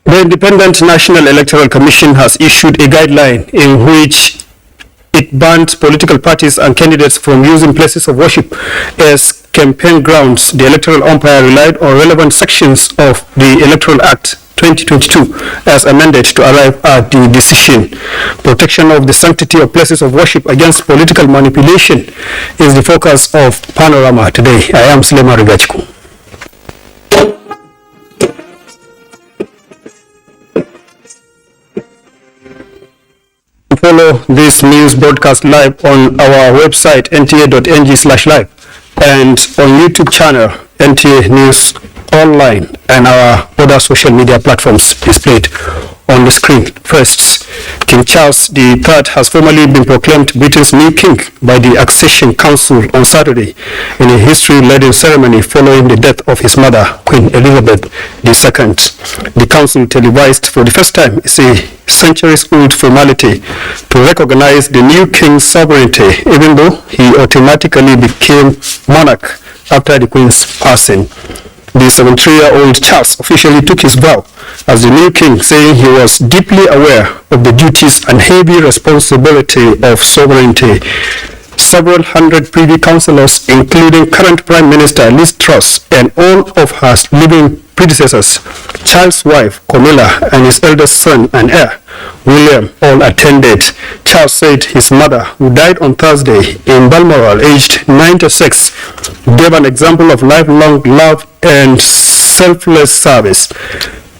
The Independent National Electoral Commission has issued a guideline in which it bans political parties and candidates from using places of worship as campaign grounds. The electoral umpire relied on relevant sections of the Electoral Act 2022 as amended to arrive at the decision. Protection of the sanctity of places of worship against political manipulation is the focus of Panorama today. I am Sulema Rigachku. Follow this news broadcast live on our website nta.ng/live and on YouTube channel NTA News Online and our other social media platforms displayed on the screen. First, King Charles III has formally been proclaimed Britain's new king by the Accession Council on Saturday in a history-laden ceremony following the death of his mother, Queen Elizabeth II. The council televised for the first time is a centuries-old formality to recognize the new king's sovereignty, even though he automatically became monarch after the queen's passing. The 73-year-old Charles officially took his vow as the new king, saying he was deeply aware of the duties and heavy responsibility of sovereignty. Several hundred privy councillors, including current Prime Minister Liz Truss and all of her living predecessors, Charles' wife Camilla and his eldest son and heir William, all attended. Charles said his mother, who died on Thursday in Balmoral, aged 96, gave an example of lifelong love and selfless service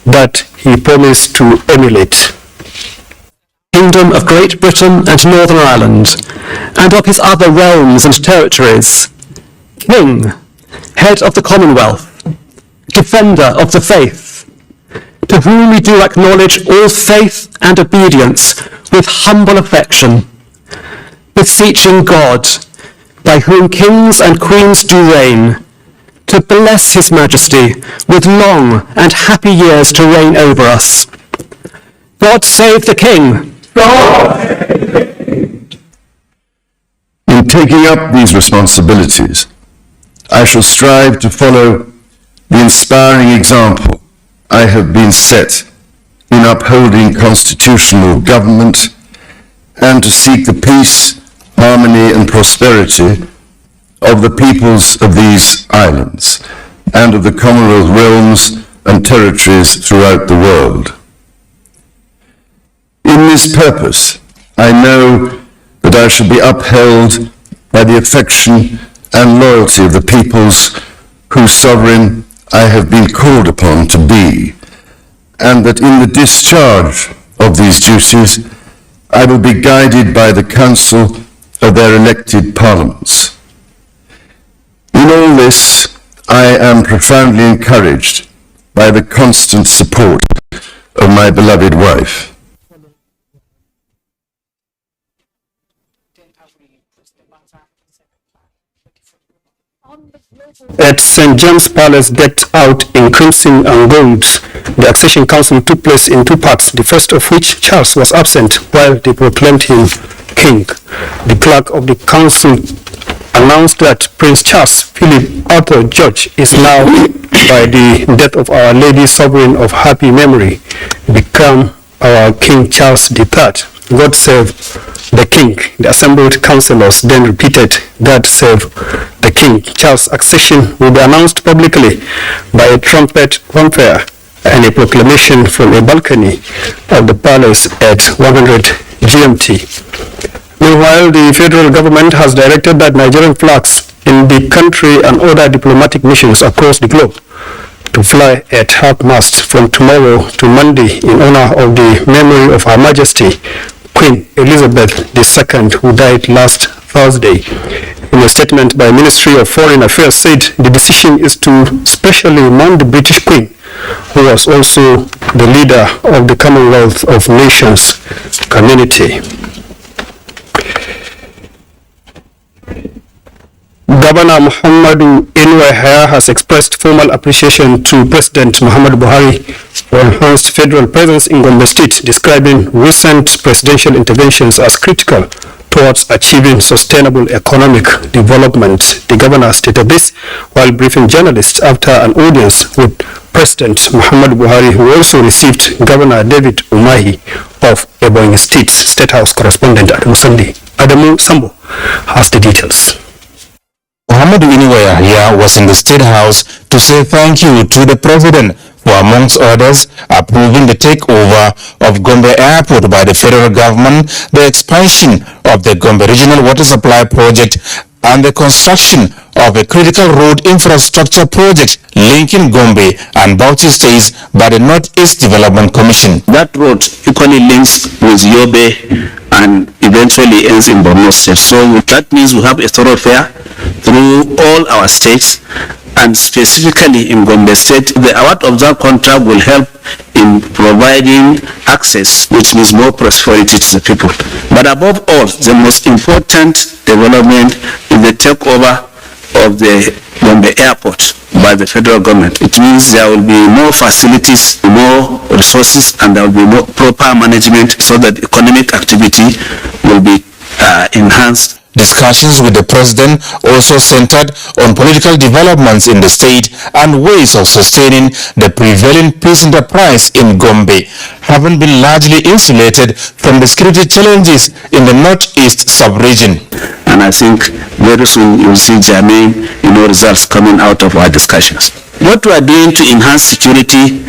that he promised to emulate. Kingdom of Great Britain and Northern Ireland, and of his other realms and territories, King, head of the Commonwealth, defender of the faith, to whom we do acknowledge all faith and obedience with humble affection, beseeching God, by whom kings and queens do reign, to bless his majesty with long and happy years to reign over us. God save the King. In taking up these responsibilities, I shall strive to follow the inspiring example I have been set in upholding constitutional government and to seek the peace, harmony and prosperity of the peoples of these islands and of the Commonwealth realms and territories throughout the world. In this purpose, I know that I shall be upheld by the affection and loyalty of the peoples whose sovereign I have been called upon to be, and that in the discharge of these duties, I will be guided by the counsel of their elected parliaments. In all this, I am profoundly encouraged by the constant support of my beloved wife. At St. James Palace, decked out in crimson and gold, the Accession Council took place in two parts, the first of which Charles was absent while they proclaimed him king. The clerk of the council announced that Prince Charles Philip Arthur George is now, by the death of Our Lady Sovereign of happy memory, become our King Charles III. God save the King. The assembled councillors then repeated, God save the King. Charles' accession will be announced publicly by a trumpet fanfare and a proclamation from a balcony of the palace at 100 GMT. Meanwhile, the federal government has directed that Nigerian flags in the country and other diplomatic missions across the globe to fly at half-mast from tomorrow to Monday in honor of the memory of Her Majesty Queen Elizabeth II, who died last Thursday. In a statement by Ministry of Foreign Affairs said the decision is to specially mourn the British Queen, who was also the leader of the Commonwealth of Nations community. Governor Muhammadu Inuwa has expressed formal appreciation to President Muhammadu Buhari for enhanced federal presence in Gombe State, describing recent presidential interventions as critical towards achieving sustainable economic development. The governor stated this while briefing journalists after an audience with President Muhammadu Buhari, who also received Governor David Umahi of Ebonyi State House correspondent Adamu Sambo has the details. Muhammadu Yahya was in the State House to say thank you to the President for, amongst others, approving the takeover of Gombe Airport by the federal government, the expansion of the Gombe Regional Water Supply Project, and the construction of a critical road infrastructure project linking Gombe and Bauchi states by the Northeast Development Commission. That road equally links with Yobe and eventually ends in Borno State. So that means we have a thoroughfare through all our states, and specifically in Gombe State. The award of that contract will help in providing access, which means more prosperity to the people. But above all, the most important development is the takeover of the Gombe Airport by the federal government. It means there will be more facilities, more resources, and there will be more proper management so that economic activity will be enhanced. Discussions with the President also centered on political developments in the state and ways of sustaining the prevailing peace enterprise in Gombe, having been largely insulated from the security challenges in the Northeast sub-region. And I think very soon you'll see germane, results coming out of our discussions. What we are doing to enhance security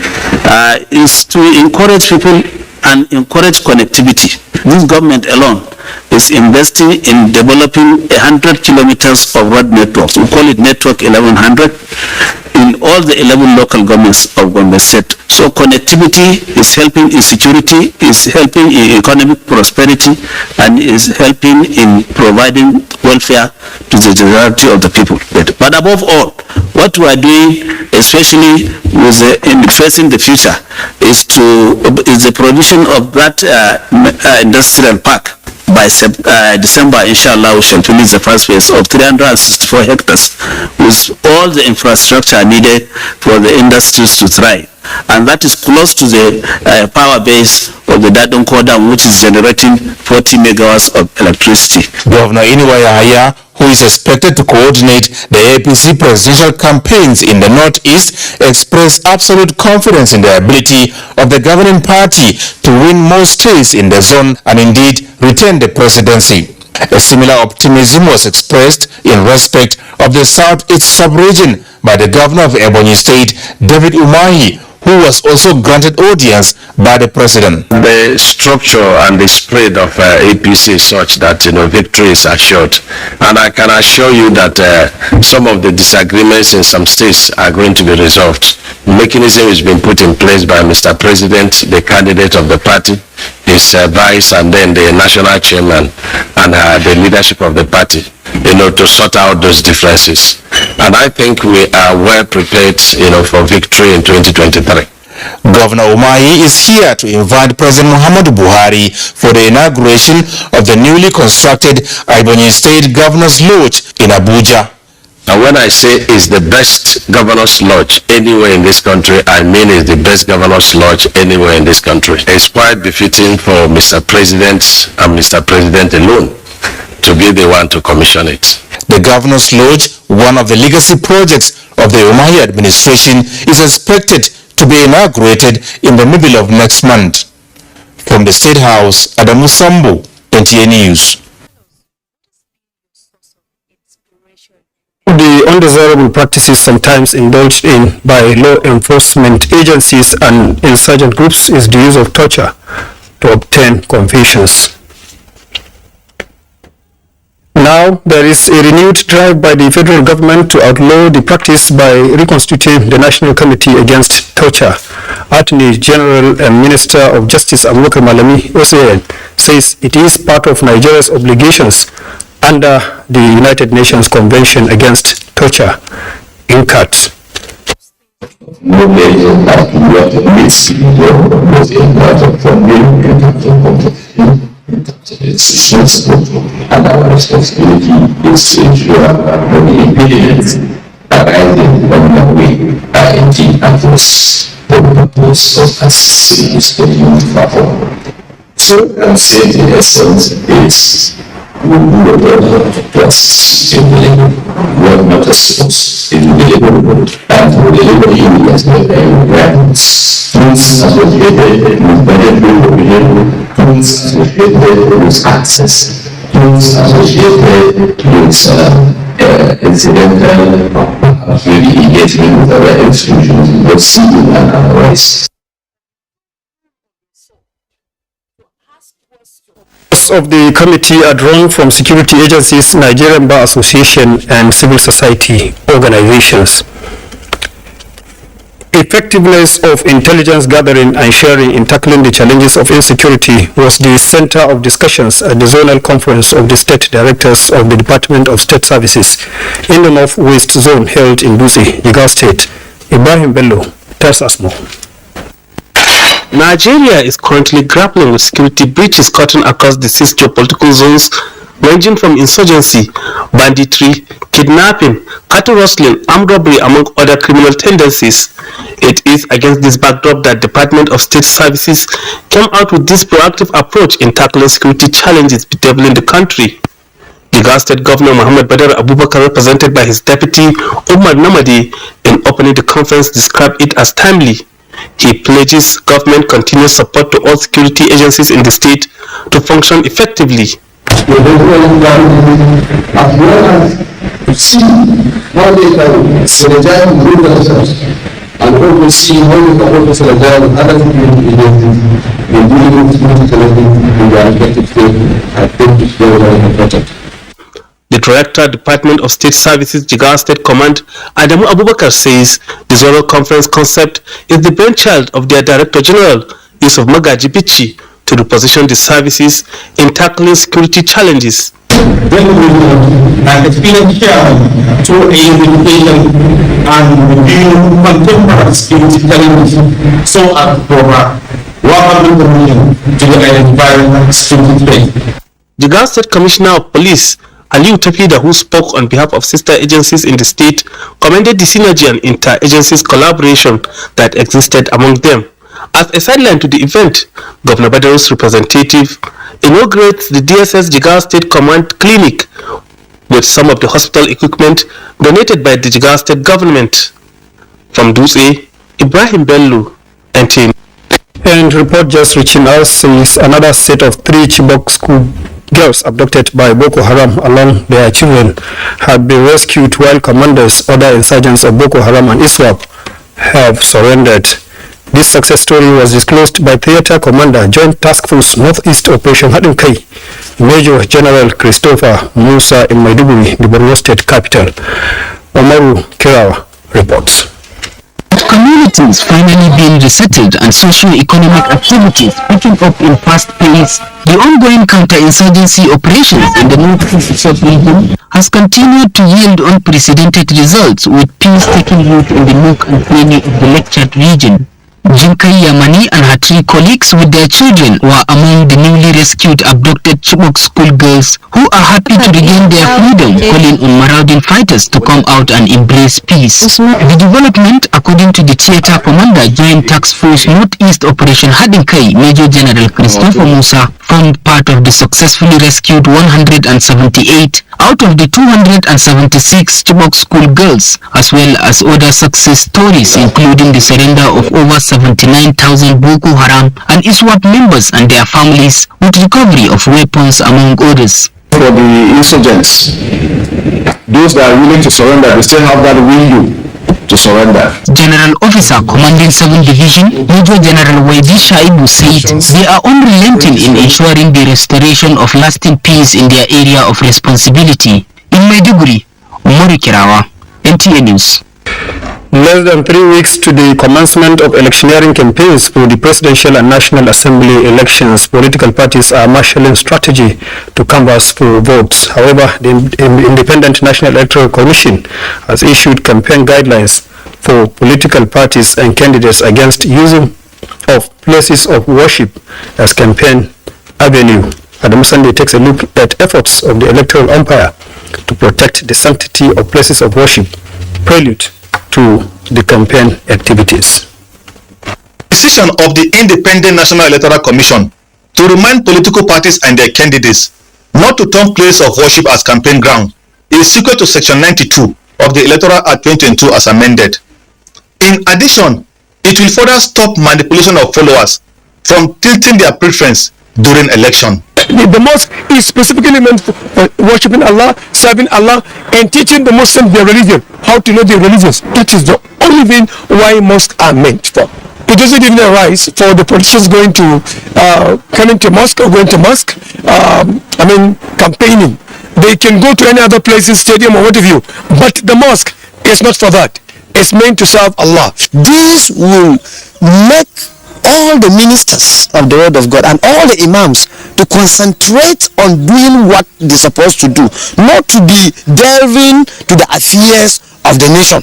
is to encourage people and encourage connectivity. This government alone is investing in developing 100 kilometers of road networks. We call it Network 1100 in all the 11 local governments of Gombe State. So connectivity is helping in security, is helping in economic prosperity, and is helping in providing welfare to the majority of the people. But above all, what we are doing, especially in facing the future, is the provision of that industrial park. By December, inshallah, we shall finish the first phase of 364 hectares with all the infrastructure needed for the industries to thrive. And that is close to the power base of the Dadonko Dam, which is generating 40 megawatts of electricity. Governor Yahya, who is expected to coordinate the APC presidential campaigns in the Northeast, expressed absolute confidence in the ability of the governing party to win more states in the zone and indeed retain the presidency. A similar optimism was expressed in respect of the Southeast sub-region by the governor of Ebonyi State, David Umahi, who was also granted audience by the president. The structure and the spread of APC is such that victory is assured, and I can assure you that some of the disagreements in some states are going to be resolved. The mechanism has been put in place by Mr. President, the candidate of the party, his vice, and then the national chairman and the leadership of the party, to sort out those differences. And I think we are well prepared, for victory in 2023. Governor Umahi is here to invite President Muhammadu Buhari for the inauguration of the newly constructed Ebonyi State Governor's Lodge in Abuja. And when I say it's the best governor's lodge anywhere in this country, I mean it's the best governor's lodge anywhere in this country. It's quite befitting for Mr. President and Mr. President alone to be the one to commission it. The Governor's Lodge, one of the legacy projects of the Umahi administration, is expected to be inaugurated in the middle of next month. From the State House, Adamu Sambo, NTA News. The undesirable practices sometimes indulged in by law enforcement agencies and insurgent groups is the use of torture to obtain confessions. Now, there is a renewed drive by the federal government to outlaw the practice by reconstituting the National Committee Against Torture. Attorney General and Minister of Justice Abubakar Malami OCN says it is part of Nigeria's obligations under the United Nations Convention Against Torture, INCAT. It's responsible, and our responsibility is to ensure that the impediments arising from the way are indeed addressed for the purpose of assisting this community platform. So I'm saying in essence is to assist in delivering what matters most in delivering and to deliver unions with requirements. Tools associated with budgetary provision, tools associated with access, tools associated with incidental really engagement with other institutions, both civil and otherwise. Of the committee are drawn from security agencies, Nigerian Bar Association, and civil society organizations. Effectiveness of intelligence gathering and sharing in tackling the challenges of insecurity was the center of discussions at the zonal conference of the state directors of the Department of State Services in the Northwest Zone held in Dutse, Jigawa State. Ibrahim Bello tells us more. Nigeria is currently grappling with security breaches cutting across the 6 geopolitical zones, ranging from insurgency, banditry, kidnapping, cattle rustling, armed robbery, among other criminal tendencies. It is against this backdrop that Department of State Services came out with this proactive approach in tackling security challenges bedeviling the country. Jigawa State Governor Muhammad Badar Abubakar, represented by his deputy Umar Namadi, in opening the conference, described it as timely. He pledges government continuous support to all security agencies in the state to function effectively. As well as see how they can synergize with themselves and also see how they can also synergize with other security agencies in dealing with security challenges in their respective states. I think it's very important. The Director, Department of State Services, Jigawa State Command, Adamu Abubakar, says the zonal conference concept is the brainchild of their Director General, Yusuf Magaji Bichi, to reposition the services in tackling security challenges. Then we an experienced chairman to a education and review contemporary security challenges so as to provide 100 million to the identified security space. Jigawa State Commissioner of Police Aliu Tafida, who spoke on behalf of sister agencies in the state, commended the synergy and inter-agencies collaboration that existed among them. As a sideline to the event, Governor Badaru's representative inaugurates the DSS Jigawa State Command Clinic with some of the hospital equipment donated by the Jigawa State government. From Dutse, Ibrahim Bello, NTA. And report just reaching us says another set of 3 Chibok school girls abducted by Boko Haram along their children have been rescued, while commanders, other insurgents of Boko Haram and ISWAP have surrendered. This success story was disclosed by Theater Commander Joint Task Force Northeast Operation Hadin Kai, Major General Christopher Musa in Maiduguri, the Borno State capital. Omaru Kirawa reports. Communities finally being resettled and socio-economic activities picking up in fast pace, the ongoing counter-insurgency operations in the northeast sub-region has continued to yield unprecedented results, with peace taking root in the nook and cranny of the lectured region. Jinkai Yamani and her 3 colleagues with their children were among the newly rescued abducted Chibok schoolgirls who are happy to regain their freedom, calling on marauding fighters to come out and embrace peace. The development, according to the Theater Commander Joint Task Force Northeast Operation Hadinkai, Major General Christopher Musa, formed part of the successfully rescued 178 out of the 276 Chibok schoolgirls, as well as other success stories including the surrender of over 79,000 Boko Haram and ISWAP members and their families, with recovery of weapons among others. For the insurgents, those that are willing to surrender, they still have that will to surrender. General Officer Commanding 7th Division, Major General Waidi Shaibu, said they are unrelenting in ensuring the restoration of lasting peace in their area of responsibility. In Maiduguri, Umaru Kirawa, NTA News. Less than 3 weeks to the commencement of electioneering campaigns for the Presidential and National Assembly elections, political parties are marshalling strategy to canvass for votes. However, the Independent National Electoral Commission has issued campaign guidelines for political parties and candidates against using of places of worship as campaign avenue. Adam Sunday takes a look at efforts of the electoral umpire to protect the sanctity of places of worship, prelude to the campaign activities. Decision of the Independent National Electoral Commission to remind political parties and their candidates not to turn place of worship as campaign ground is equal to Section 92 of the Electoral Act 2022 as amended. In addition, it will further stop manipulation of followers from tilting their preference during election. The mosque is specifically meant for worshiping Allah, serving Allah, and teaching the Muslims their religion, how to know their religions. That is the only thing why mosques are meant for. It doesn't even arise for the politicians going to coming to mosque or going to mosque. Campaigning. They can go to any other places, stadium or what have you. But the mosque is not for that. It's meant to serve Allah. This will make all the ministers of the word of God and all the imams to concentrate on doing what they're supposed to do, not to be delving to the affairs of the nation.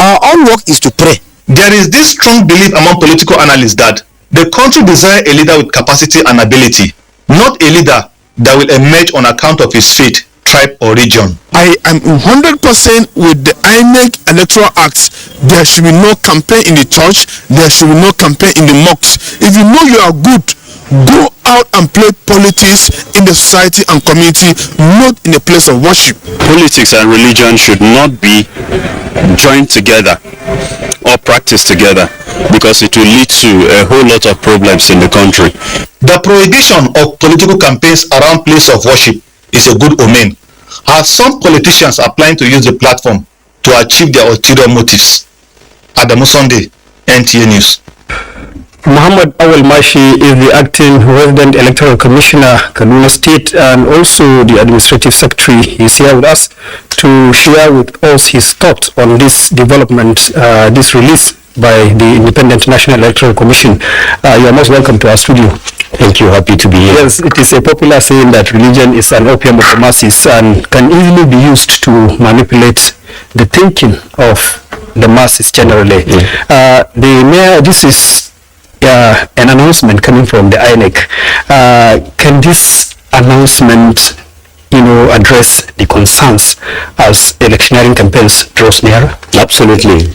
Our own work is to pray. There is this strong belief among political analysts that the country desires a leader with capacity and ability, not a leader that will emerge on account of his faith, tribe or region. I am 100% with the INEC Electoral Act. There should be no campaign in the church. There should be no campaign in the mosques. If you know you are good, go out and play politics in the society and community, not in a place of worship. Politics and religion should not be joined together or practiced together, because it will lead to a whole lot of problems in the country. The prohibition of political campaigns around place of worship is a good omen, as some politicians are planning to use the platform to achieve their ulterior motives. Adamu Sunday, NTA News. Muhammad Awal Mashi is the acting resident electoral commissioner, Kaduna State, and also the administrative secretary. He's here with us to share with us his thoughts on this development, this release by the Independent National Electoral Commission. You are most welcome to our studio. Thank you. Happy to be here. Yes, it is a popular saying that religion is an opium of the masses and can easily be used to manipulate the thinking of the masses generally. This is an announcement coming from the INEC. Can this announcement, address the concerns as electioneering campaigns draws nearer? Absolutely.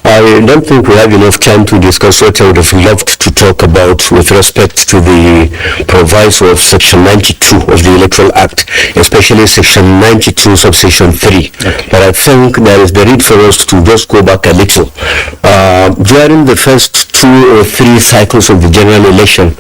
I don't think we have enough time to discuss what I would have loved to talk about with respect to the proviso of Section 92 of the Electoral Act, especially Section 92 subsection 3. Okay. But I think there is the need for us to just go back a little. During the first 2 or 3 cycles of the general election,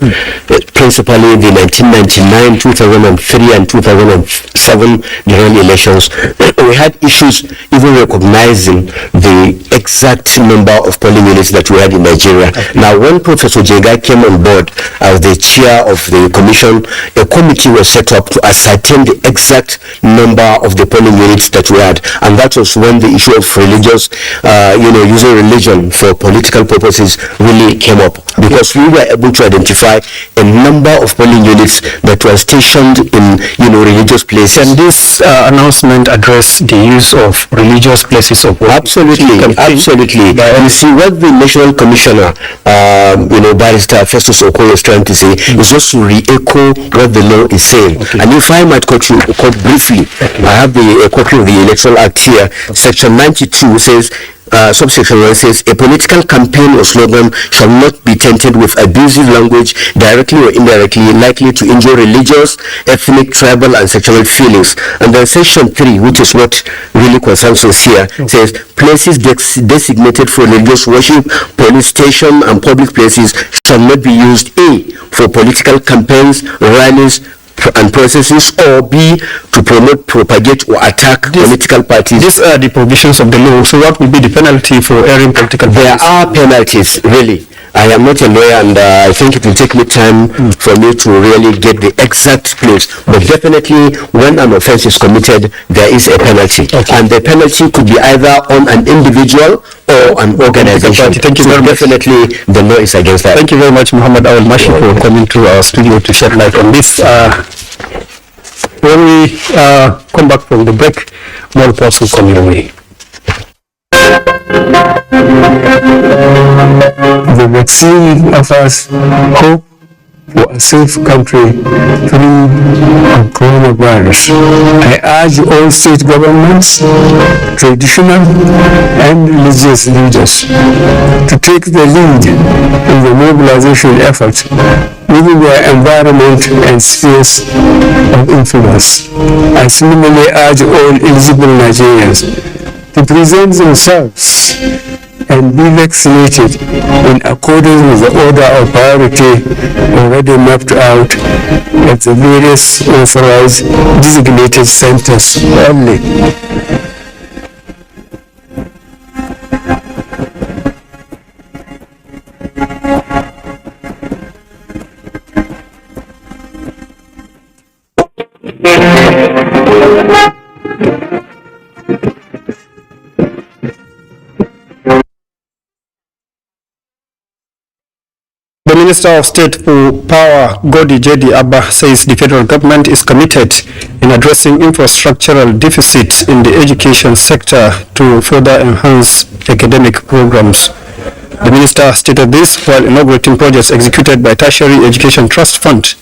principally the 1999, 2003 and 2007 general elections, we had issues even recognizing the exact number of polling units that we had in Nigeria. Now, when Professor Jega came on board as the chair of the commission, a committee was set up to ascertain the exact number of the polling units that we had, and that was when the issue of religious, using religion for political purposes really came up, because we were able to identify a number of polling units that were stationed in, religious places. Can this announcement address the use of religious places of work? Absolutely. You see, what the National Commissioner, Barrister Festus Oko is trying to say is just to re-echo what the law is saying. Okay. And if I might quote briefly, I have a copy of the Electoral Act here. Section 92 says, subsection 1 says, a political campaign or slogan shall not be tainted with abusive language, directly or indirectly, likely to injure religious, ethnic, tribal, and sexual feelings. And then section 3, which is what really concerns us here, says, places designated for religious worship, police station, and public places shall not be used, A, for political campaigns, rallies, and processes, or B, to promote, propagate, or attack political parties. These are the provisions of the law. So what will be the penalty for airing political views? There are penalties, really. I am not a lawyer, and I think it will take me time for me to really get the exact place. But definitely, when an offense is committed, there is a penalty. Okay. And the penalty could be either on an individual or an organization. Thank you very much. Definitely, the law is against that. Thank you very much, Muhammad Awal Mashi, for coming to our studio to shed light on this. When we come back from the break, more reports will come your way. The vaccine offers hope for a safe country free of coronavirus. I urge all state governments, traditional and religious leaders to take the lead in the mobilization efforts within their environment and spheres of influence. I similarly urge all eligible Nigerians to present themselves and be vaccinated in accordance with the order of priority already mapped out at the various authorized designated centers only. The Minister of State for Power, Godi J.D. Abba, says the federal government is committed in addressing infrastructural deficits in the education sector to further enhance academic programs. The minister stated this while inaugurating projects executed by Tertiary Education Trust Fund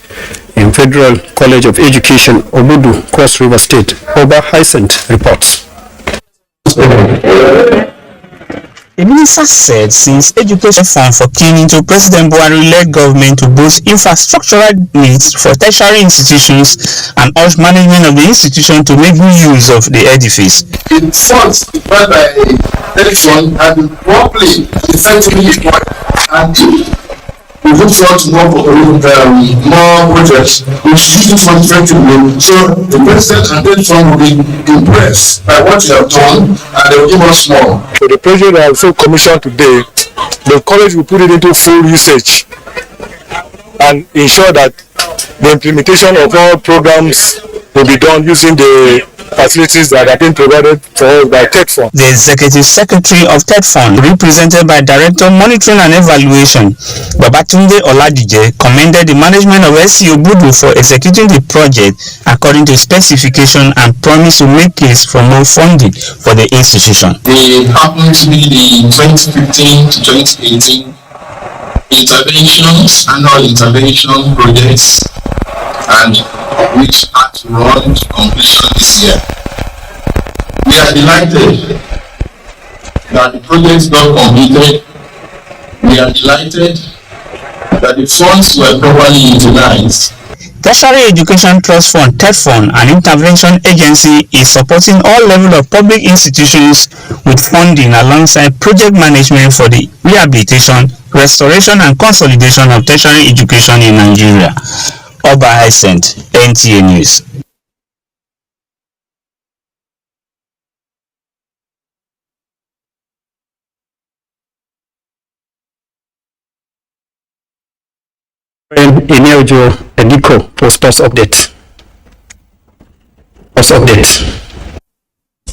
in Federal College of Education, Obudu, Cross River State. Oba Hyacinth reports. The minister said since education fund for keen into President Buhari-led government to boost infrastructural needs for tertiary institutions and urge management of the institution to make good use of the edifice. The funds provided by election have been properly, effectively deployed, and we look forward to more projects which use this fund effectively. So the president and the fund will be impressed by what you have done, and they will give us more. So the project that I also commissioned today, the college will put it into full usage and ensure that the implementation of all programs will be done using the facilities that have been provided for us by TED Fund. The Executive Secretary of TED Fund, represented by Director Monitoring and Evaluation, Babatunde Oladije, commended the management of SC Obudu for executing the project according to specification and promised to make case for more funding for the institution. They happen to be the 2015 to 2018 annual intervention projects, and which had to run to completion this year. We are delighted that the projects got completed. We are delighted that the funds were properly utilized. Tertiary Education Trust Fund, TED Fund, an intervention agency, is supporting all levels of public institutions with funding alongside project management for the rehabilitation, restoration and consolidation of tertiary education in Nigeria. Oba Hyacinth, NTA News. Eneljo Ediko for Sports Update.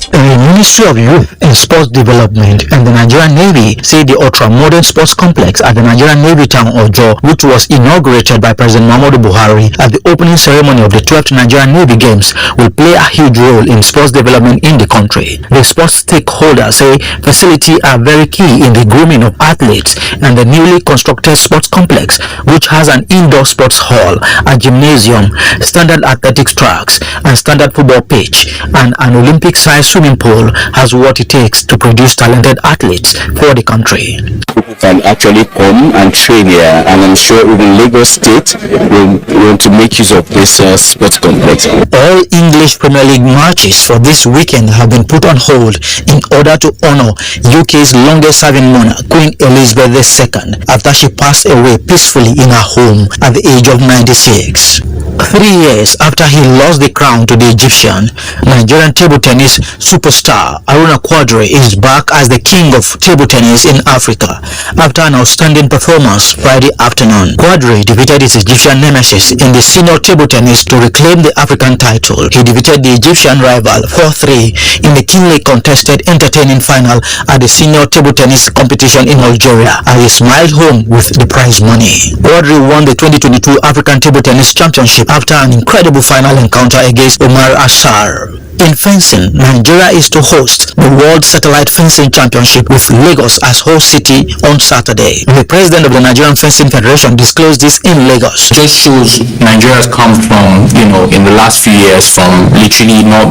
The Ministry of Youth and Sports Development and the Nigerian Navy say the ultra-modern sports complex at the Nigerian Navy town of Ojo, which was inaugurated by President Muhammadu Buhari at the opening ceremony of the 12th Nigerian Navy Games, will play a huge role in sports development in the country. The sports stakeholders say facilities are very key in the grooming of athletes, and the newly constructed sports complex, which has an indoor sports hall, a gymnasium, standard athletics tracks, and standard football pitch, and an Olympic-sized swimming pool, has what it takes to produce talented athletes for the country. People can actually come and train here, and I'm sure even Lagos State will want to make use of this sports complex. All English Premier League matches for this weekend have been put on hold in order to honor UK's longest-serving monarch, Queen Elizabeth II, after she passed away peacefully in her home at the age of 96. 3 years after he lost the crown to the Egyptian, Nigerian table tennis superstar Aruna Quadri is back as the king of table tennis in Africa after an outstanding performance Friday afternoon. Quadri defeated his Egyptian nemesis in the senior table tennis to reclaim the African title. He defeated the Egyptian rival 4-3 in the keenly contested entertaining final at the senior table tennis competition in Algeria, and he smiled home with the prize money. Quadri won the 2022 African Table Tennis Championship after an incredible final encounter against Omar Assar. In fencing, Nigeria is to host the World Satellite Fencing Championship with Lagos as host city on Saturday. The president of the Nigerian Fencing Federation disclosed this in Lagos. Just shows Nigeria has come from, in the last few years from literally not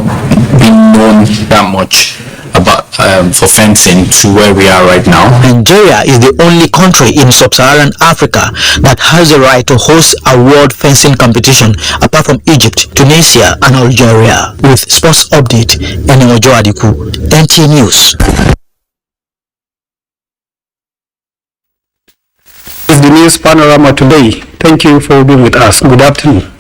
being known that much for fencing to where we are right now. Nigeria is the only country in sub-Saharan Africa that has the right to host a world fencing competition apart from Egypt, Tunisia and Algeria. With sports update, Eniojo Adiku, NTA News. This is the news panorama today. Thank you for being with us. Good afternoon.